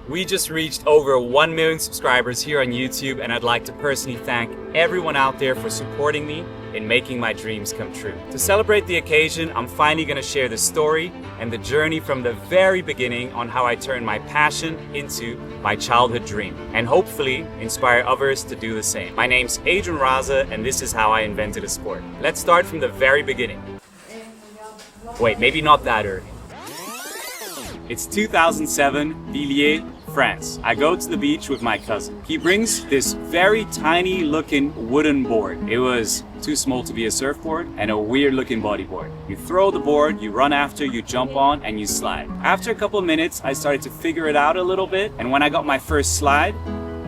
We just reached over 1 million subscribers here on YouTube, and I'd like to personally thank everyone out there for supporting me in making my dreams come true. To celebrate the occasion, I'm finally gonna share the story and the journey from the very beginning on how I turned my passion into my childhood dream, and hopefully inspire others to do the same. My name's Adrian Raza, and this is how I invented a sport. Let's start from the very beginning. Wait, maybe not that early. It's 2007, Valdie, France. I go to the beach with my cousin. He brings this very tiny looking wooden board. It was too small to be a surfboard, and a weird looking bodyboard. You throw the board, you run after, you jump on, and you slide. After a couple of minutes, I started to figure it out a little bit, and when I got my first slide,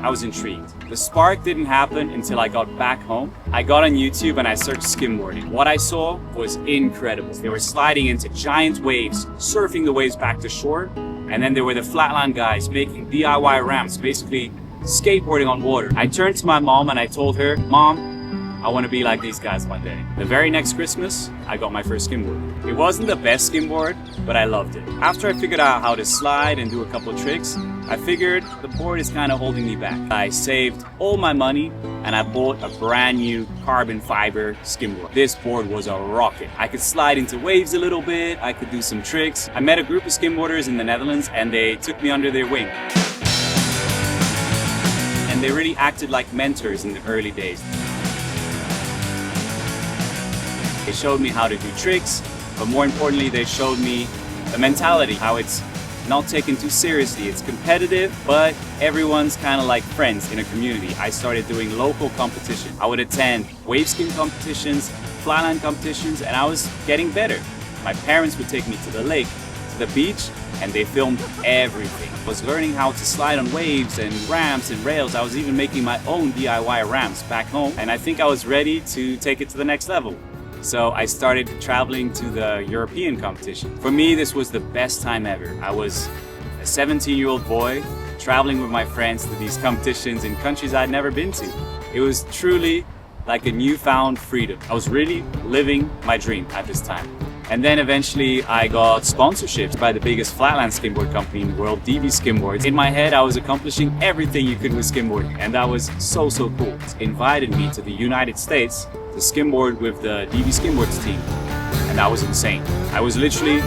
I was intrigued. The spark didn't happen until I got back home. I got on YouTube and I searched skimboarding. What I saw was incredible. They were sliding into giant waves, surfing the waves back to shore, and then there were the flatland guys making DIY ramps, basically skateboarding on water. I turned to my mom and I told her, "Mom, I want to be like these guys one day." The very next Christmas, I got my first skimboard. It wasn't the best skimboard, but I loved it. After I figured out how to slide and do a couple of tricks, I figured the board is kind of holding me back. I saved all my money and I bought a brand new carbon fiber skimboard. This board was a rocket. I could slide into waves a little bit, I could do some tricks. I met a group of skimboarders in the Netherlands and they took me under their wing. And they really acted like mentors in the early days. They showed me how to do tricks, but more importantly, they showed me the mentality, how it's not taken too seriously. It's competitive, but everyone's kind of like friends in a community. I started doing local competition. I would attend wave skim competitions, flatland competitions, and I was getting better. My parents would take me to the lake, to the beach, and they filmed everything. I was learning how to slide on waves and ramps and rails. I was even making my own DIY ramps back home, and I think I was ready to take it to the next level. So I started traveling to the European competition. For me, this was the best time ever. I was a 17-year-old boy traveling with my friends to these competitions in countries I'd never been to. It was truly like a newfound freedom. I was really living my dream at this time. And then eventually I got sponsorships by the biggest flatland skimboard company in the world, DB Skimboards. In my head, I was accomplishing everything you could with skimboarding, and that was so cool. It invited me to the United States to skimboard with the DB Skimboards team, and that was insane. I was literally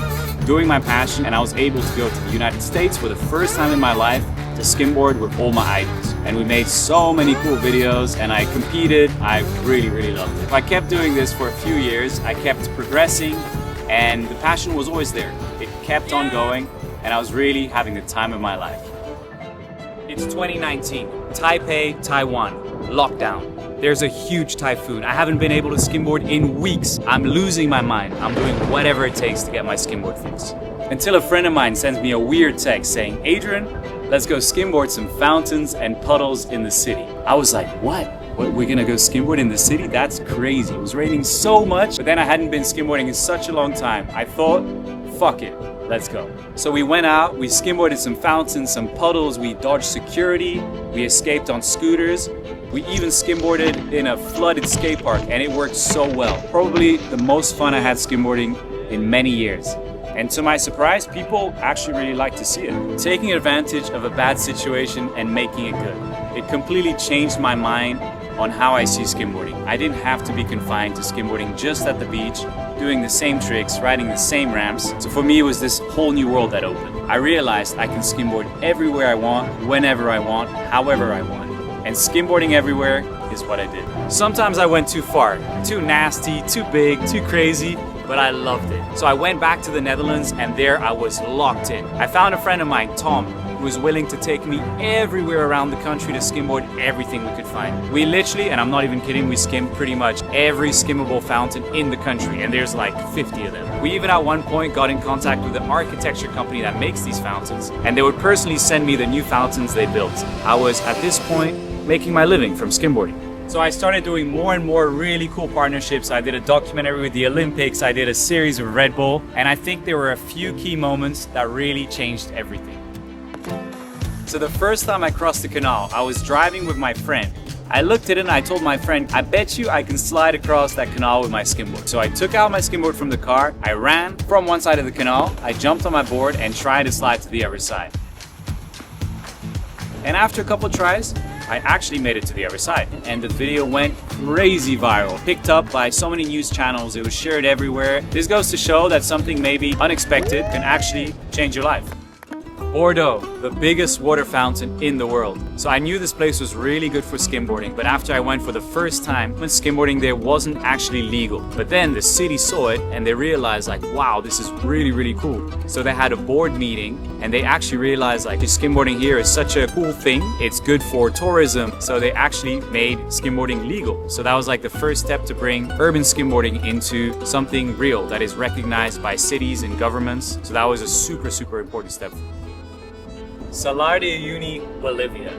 doing my passion, and I was able to go to the United States for the first time in my life to skimboard with all my idols. And we made so many cool videos, and I competed. I really loved it. I kept doing this for a few years. I kept progressing, and the passion was always there. It kept on going, and I was really having the time of my life. It's 2019, Taipei, Taiwan, lockdown. There's a huge typhoon. I haven't been able to skimboard in weeks. I'm losing my mind. I'm doing whatever it takes to get my skimboard fixed. Until a friend of mine sends me a weird text saying, "Adrian, let's go skimboard some fountains and puddles in the city." I was like, what? We're gonna go skimboard in the city? That's crazy. It was raining so much, but then I hadn't been skimboarding in such a long time. I thought, fuck it, let's go. So we went out, we skimboarded some fountains, some puddles, we dodged security, we escaped on scooters. We even skimboarded in a flooded skate park, and it worked so well. Probably the most fun I had skimboarding in many years. And to my surprise, people actually really like to see it. Taking advantage of a bad situation and making it good. It completely changed my mind on how I see skimboarding. I didn't have to be confined to skimboarding just at the beach, doing the same tricks, riding the same ramps. So for me, it was this whole new world that opened. I realized I can skimboard everywhere I want, whenever I want, however I want. And skimboarding everywhere is what I did. Sometimes I went too far, too nasty, too big, too crazy, but I loved it. So I went back to the Netherlands, and there I was locked in. I found a friend of mine, Tom, who was willing to take me everywhere around the country to skimboard everything we could find. We literally, and I'm not even kidding, we skimmed pretty much every skimmable fountain in the country, and there's like 50 of them. We even at one point got in contact with the architecture company that makes these fountains, and they would personally send me the new fountains they built. I was, at this point, making my living from skimboarding. So I started doing more and more really cool partnerships. I did a documentary with the Olympics, I did a series with Red Bull, and I think there were a few key moments that really changed everything. So the first time I crossed the canal, I was driving with my friend. I looked at it and I told my friend, "I bet you I can slide across that canal with my skimboard." So I took out my skimboard from the car, I ran from one side of the canal, I jumped on my board and tried to slide to the other side. And after a couple tries, I actually made it to the other side. And the video went crazy viral, picked up by so many news channels, it was shared everywhere. This goes to show that something maybe unexpected can actually change your life. Bordeaux, the biggest water fountain in the world. So I knew this place was really good for skimboarding, but after I went for the first time, when skimboarding there wasn't actually legal. But then the city saw it and they realized like, wow, this is really, really cool. So they had a board meeting and they actually realized like, skimboarding here is such a cool thing. It's good for tourism. So they actually made skimboarding legal. So that was like the first step to bring urban skimboarding into something real that is recognized by cities and governments. So that was a super, super important step. Salar de Uyuni, Bolivia.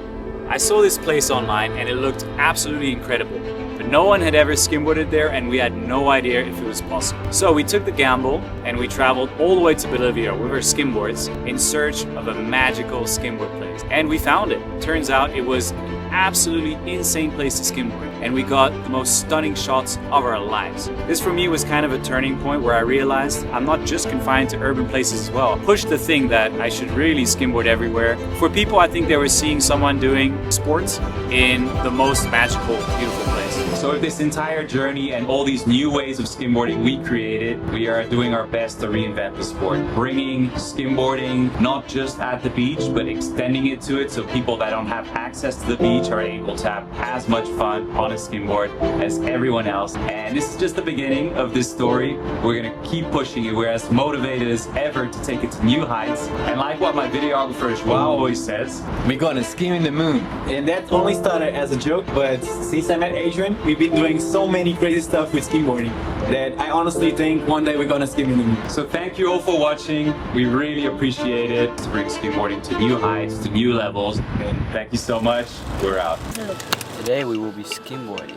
I saw this place online and it looked absolutely incredible, but no one had ever skimboarded there and we had no idea if it was possible. So we took the gamble and we traveled all the way to Bolivia with our skimboards in search of a magical skimboard place. And we found it. Turns out it was an absolutely insane place to skimboard and we got the most stunning shots of our lives. This for me was kind of a turning point where I realized I'm not just confined to urban places as well. I pushed the thing that I should really skimboard everywhere. For people, I think they were seeing someone doing sports in the most magical, beautiful place. So with this entire journey and all these new ways of skimboarding we created, we are doing our best to reinvent the sport, bringing skimboarding not just at the beach, but extending it to it so people that don't have access to the beach are able to have as much fun on a skimboard as everyone else. And this is just the beginning of this story. We're gonna keep pushing it. We're as motivated as ever to take it to new heights. And like what my videographer Joao always says, we're gonna skim in the moon. And that only started as a joke, but since I met Adrian, we've been doing so many crazy stuff with skimboarding that I honestly think one day we're gonna skim in the moon. So thank you all for watching. We really appreciate it to bring skimboarding to new heights, to new levels. And thank you so much. We're out. Today we will be skimboarding.